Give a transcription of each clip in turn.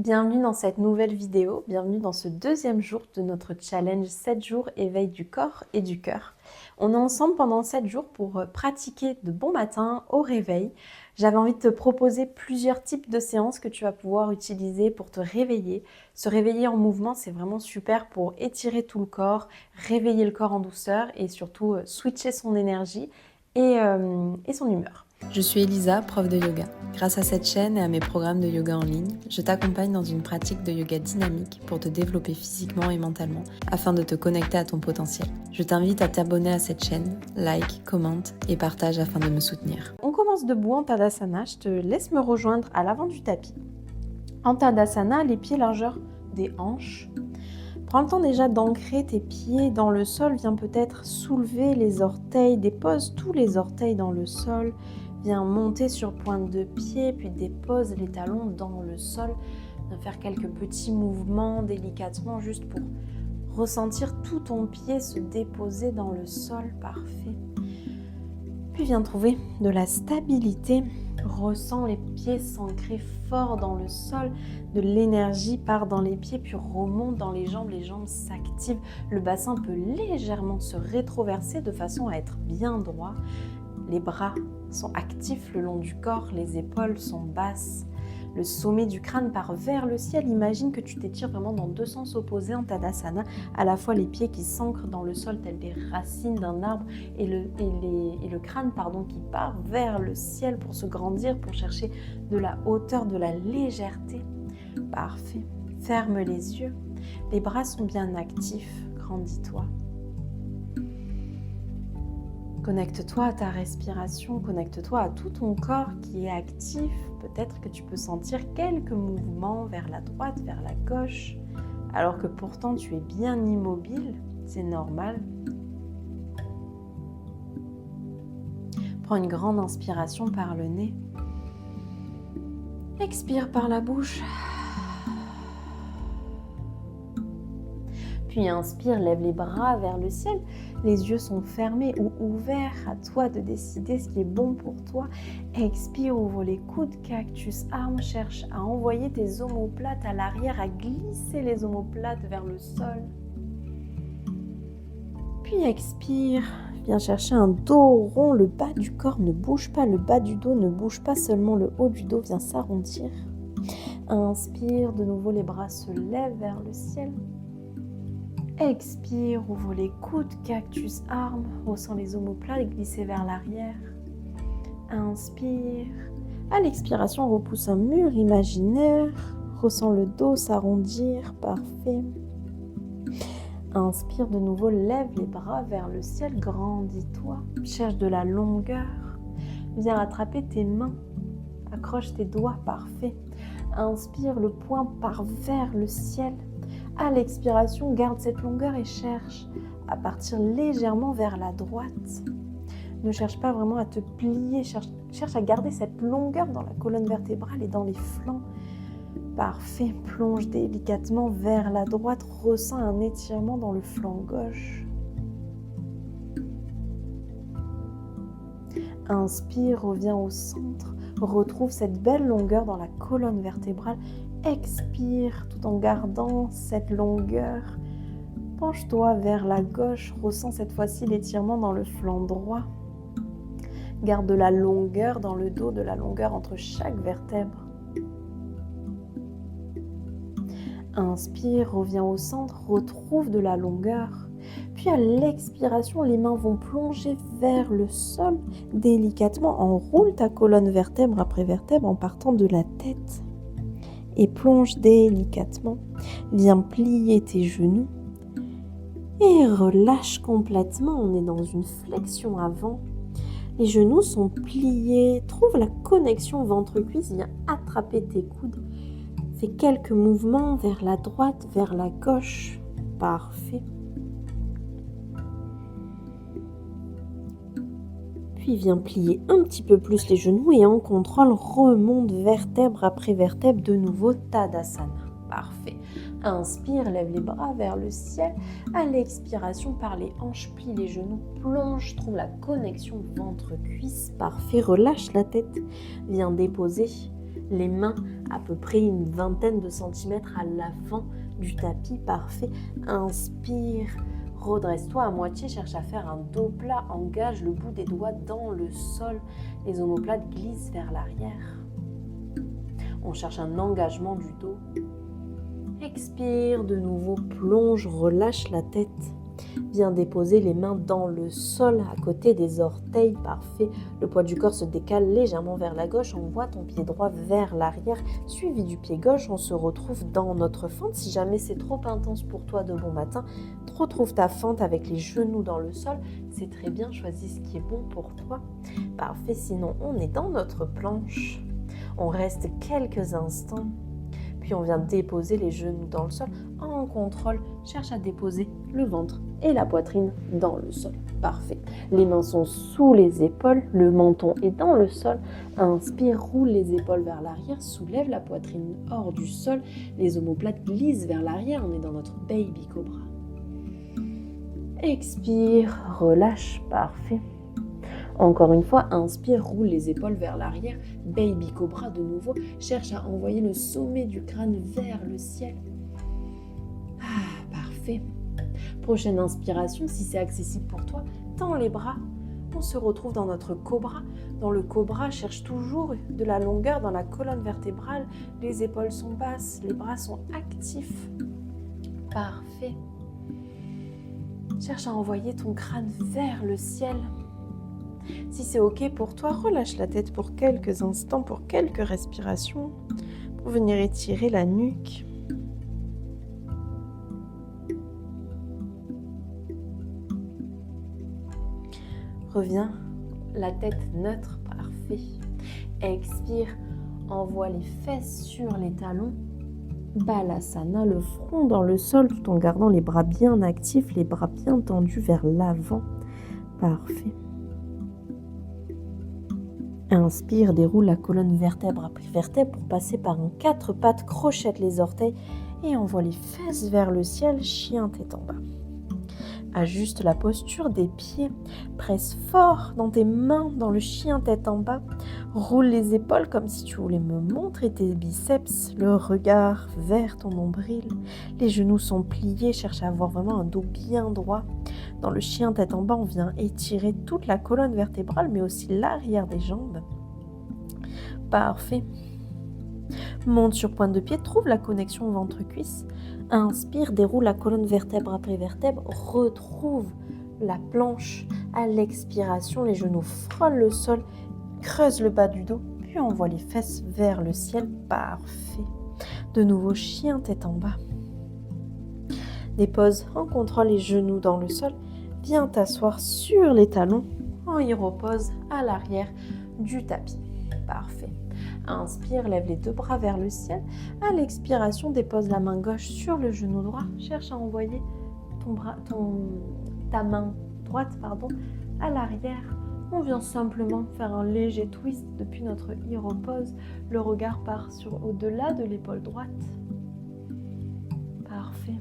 Bienvenue dans cette nouvelle vidéo, bienvenue dans ce deuxième jour de notre challenge 7 jours éveil du corps et du cœur. On est ensemble pendant 7 jours pour pratiquer de bon matin au réveil. J'avais envie de te proposer plusieurs types de séances que tu vas pouvoir utiliser pour te réveiller. Se réveiller en mouvement, c'est vraiment super pour étirer tout le corps, réveiller le corps en douceur et surtout switcher son énergie et son humeur. Je suis Elisa, prof de yoga. Grâce à cette chaîne et à mes programmes de yoga en ligne, je t'accompagne dans une pratique de yoga dynamique pour te développer physiquement et mentalement afin de te connecter à ton potentiel. Je t'invite à t'abonner à cette chaîne, like, commente et partage afin de me soutenir. On commence debout en Tadasana, je te laisse me rejoindre à l'avant du tapis. En Tadasana, les pieds largeur des hanches. Prends le temps déjà d'ancrer tes pieds dans le sol, viens peut-être soulever les orteils, dépose tous les orteils dans le sol. Viens monter sur pointe de pied, puis dépose les talons dans le sol. Viens faire quelques petits mouvements délicatement, juste pour ressentir tout ton pied se déposer dans le sol. Parfait. Puis viens trouver de la stabilité. Ressens les pieds s'ancrer fort dans le sol. De l'énergie part dans les pieds, puis remonte dans les jambes s'activent. Le bassin peut légèrement se rétroverser de façon à être bien droit. Les bras sont actifs le long du corps, les épaules sont basses. Le sommet du crâne part vers le ciel. Imagine que tu t'étires vraiment dans deux sens opposés en Tadasana. À la fois les pieds qui s'ancrent dans le sol tels des racines d'un arbre et le crâne qui part vers le ciel pour se grandir, pour chercher de la hauteur, de la légèreté. Parfait. Ferme les yeux. Les bras sont bien actifs. Grandis-toi. Connecte-toi à ta respiration, connecte-toi à tout ton corps qui est actif. Peut-être que tu peux sentir quelques mouvements vers la droite, vers la gauche, alors que pourtant tu es bien immobile, c'est normal. Prends une grande inspiration par le nez. Expire par la bouche. Puis inspire, lève les bras vers le ciel. Les yeux sont fermés ou ouverts. À toi de décider ce qui est bon pour toi. Expire, ouvre les coudes, cactus, arme. Cherche à envoyer tes omoplates à l'arrière, à glisser les omoplates vers le sol. Puis expire. Viens chercher un dos rond. Le bas du corps ne bouge pas. Le bas du dos ne bouge pas. Seulement le haut du dos vient s'arrondir. Inspire. De nouveau, les bras se lèvent vers le ciel. Expire, ouvre les coudes, cactus, arme, ressens les omoplates glisser vers l'arrière. Inspire. À l'expiration, repousse un mur imaginaire. Ressens le dos s'arrondir, parfait. Inspire de nouveau, lève les bras vers le ciel, grandis-toi. Cherche de la longueur. Viens attraper tes mains. Accroche tes doigts, parfait. Inspire, le poing part vers le ciel. À l'expiration, garde cette longueur et cherche à partir légèrement vers la droite. Ne cherche pas vraiment à te plier, cherche à garder cette longueur dans la colonne vertébrale et dans les flancs. Parfait, plonge délicatement vers la droite, ressens un étirement dans le flanc gauche. Inspire, reviens au centre, retrouve cette belle longueur dans la colonne vertébrale. Expire tout en gardant cette longueur. Penche-toi vers la gauche. Ressens cette fois-ci l'étirement dans le flanc droit. Garde de la longueur dans le dos, de la longueur entre chaque vertèbre. Inspire, reviens au centre, retrouve de la longueur. Puis à l'expiration, les mains vont plonger vers le sol délicatement. Enroule ta colonne vertèbre après vertèbre en partant de la tête. Et plonge délicatement. Viens plier tes genoux et relâche complètement. On est dans une flexion avant. Les genoux sont pliés. Trouve la connexion ventre-cuisse. Viens attraper tes coudes. Fais quelques mouvements vers la droite, vers la gauche. Parfait. Puis viens plier un petit peu plus les genoux et en contrôle, remonte vertèbre après vertèbre, de nouveau Tadasana. Parfait. Inspire, lève les bras vers le ciel. À l'expiration, par les hanches, plie les genoux, plonge, trouve la connexion ventre-cuisse. Parfait, relâche la tête. Viens déposer Les mains à peu près une vingtaine de centimètres à l'avant du tapis, parfait. Inspire, redresse-toi à moitié, cherche à faire un dos plat, engage le bout des doigts dans le sol. Les omoplates glissent vers l'arrière. On cherche un engagement du dos. Expire de nouveau, plonge, relâche la tête. Viens déposer les mains dans le sol à côté des orteils, parfait. Le poids du corps se décale légèrement vers la gauche, envoie ton pied droit vers l'arrière, suivi du pied gauche. On se retrouve dans notre fente. Si jamais c'est trop intense pour toi de bon matin, retrouve ta fente avec les genoux dans le sol. C'est très bien, choisis ce qui est bon pour toi. Parfait, sinon on est dans notre planche. On reste quelques instants. Puis on vient déposer les genoux dans le sol. En contrôle, cherche à déposer le ventre et la poitrine dans le sol. Parfait. Les mains sont sous les épaules, le menton est dans le sol. Inspire, roule les épaules vers l'arrière, soulève la poitrine hors du sol. Les omoplates glissent vers l'arrière, on est dans notre baby cobra. Expire, relâche, parfait. Encore une fois, inspire, roule les épaules vers l'arrière, baby cobra de nouveau, cherche à envoyer le sommet du crâne vers le ciel. Parfait. Prochaine inspiration, si c'est accessible pour toi, tends les bras. On se retrouve dans notre cobra. Dans le cobra, cherche toujours de la longueur dans la colonne vertébrale. Les épaules sont basses, les bras sont actifs. Parfait. Cherche à envoyer ton crâne vers le ciel. Si c'est ok pour toi, relâche la tête pour quelques instants, pour quelques respirations, pour venir étirer la nuque. Reviens, la tête neutre, parfait. Expire, envoie les fesses sur les talons. Balasana, le front dans le sol tout en gardant les bras bien actifs, les bras bien tendus vers l'avant. Parfait. Inspire, déroule la colonne vertèbre après vertèbre pour passer par en 4 pattes, crochette les orteils et envoie les fesses vers le ciel, chien tête en bas. Ajuste la posture des pieds, presse fort dans tes mains dans le chien tête en bas, roule les épaules comme si tu voulais me montrer tes biceps, le regard vers ton nombril, les genoux sont pliés, cherche à avoir vraiment un dos bien droit. Dans le chien tête en bas, on vient étirer toute la colonne vertébrale mais aussi l'arrière des jambes. Parfait. Monte sur pointe de pied, trouve la connexion ventre-cuisse. Inspire, déroule la colonne vertèbre après vertèbre, retrouve la planche. À l'expiration, les genoux frôlent le sol, creuse le bas du dos, puis envoie les fesses vers le ciel. Parfait. De nouveau, chien tête en bas. Dépose en contrôle les genoux dans le sol. Viens t'asseoir sur les talons en hieropose à l'arrière du tapis. Parfait. Inspire, lève les 2 bras vers le ciel. À l'expiration, dépose la main gauche sur le genou droit. Cherche à envoyer ta main droite à l'arrière. On vient simplement faire un léger twist depuis notre hieropose. Le regard part au-delà de l'épaule droite. Parfait.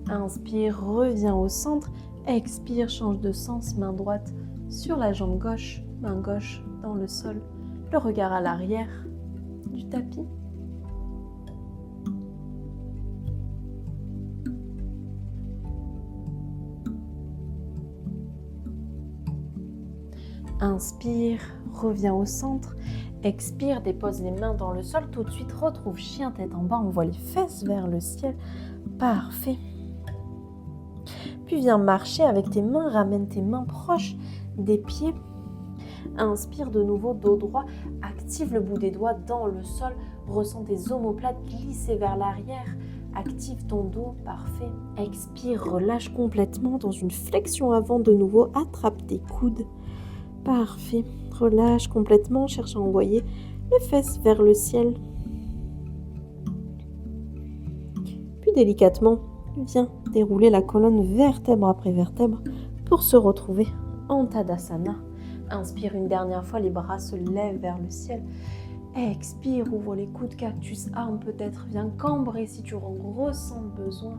Inspire, reviens au centre. Expire, change de sens, main droite sur la jambe gauche, main gauche dans le sol, le regard à l'arrière du tapis. Inspire, reviens au centre. Expire, dépose les mains dans le sol. Tout de suite, retrouve chien tête en bas. Envoie les fesses vers le ciel. Parfait. Puis viens marcher avec tes mains. Ramène tes mains proches des pieds. Inspire de nouveau, dos droit. Active le bout des doigts dans le sol. Ressens tes omoplates glisser vers l'arrière. Active ton dos, parfait. Expire, relâche complètement dans une flexion avant de nouveau. Attrape tes coudes. Parfait. Relâche complètement, cherche à envoyer les fesses vers le ciel. Puis délicatement, viens dérouler la colonne vertèbre après vertèbre pour se retrouver en Tadasana. Inspire une dernière fois, les bras se lèvent vers le ciel. Expire, ouvre les coudes, cactus arme peut-être. Viens cambrer si tu ressens le besoin.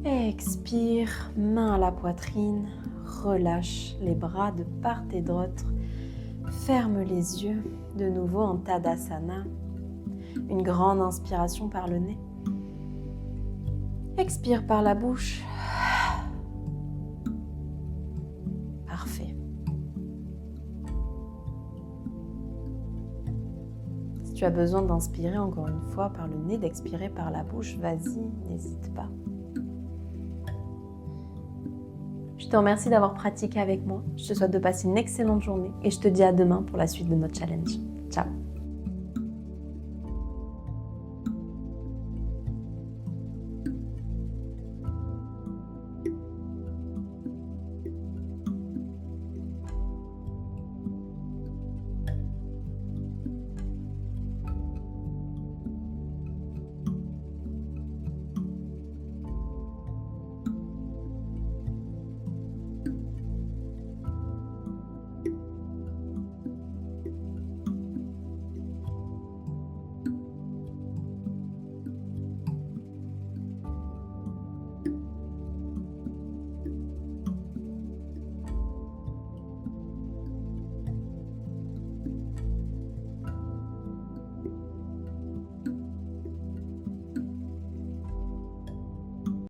Expire, main à la poitrine. relâche les bras de part et d'autre. Ferme les yeux, de nouveau en Tadasana. Une grande inspiration par le nez. Expire par la bouche. Parfait. Si tu as besoin d'inspirer encore une fois par le nez, d'expirer par la bouche, vas-y, n'hésite pas. Je te remercie d'avoir pratiqué avec moi. Je te souhaite de passer une excellente journée et je te dis à demain pour la suite de notre challenge. Ciao!